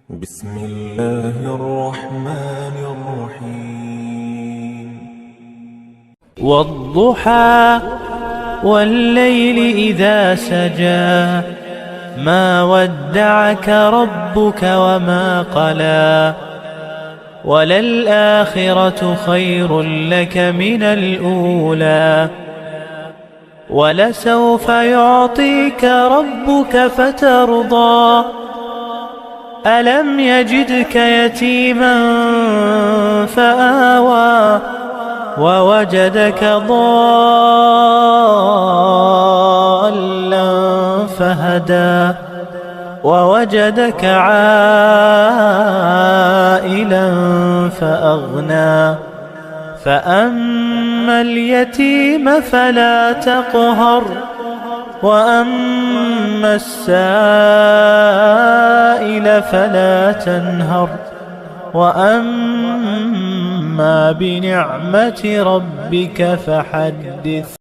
بسم الله الرحمن الرحيم. والضحى والليل إذا سجى ما ودعك ربك وما قلى وللآخرة خير لك من الأولى ولسوف يعطيك ربك فترضى ألم يجدك يتيما فآوى ووجدك ضالا فهدى ووجدك عائلا فأغنى فأما اليتيم فلا تقهر وأما السائل فلا تنهر وأما بنعمة ربك فحدث.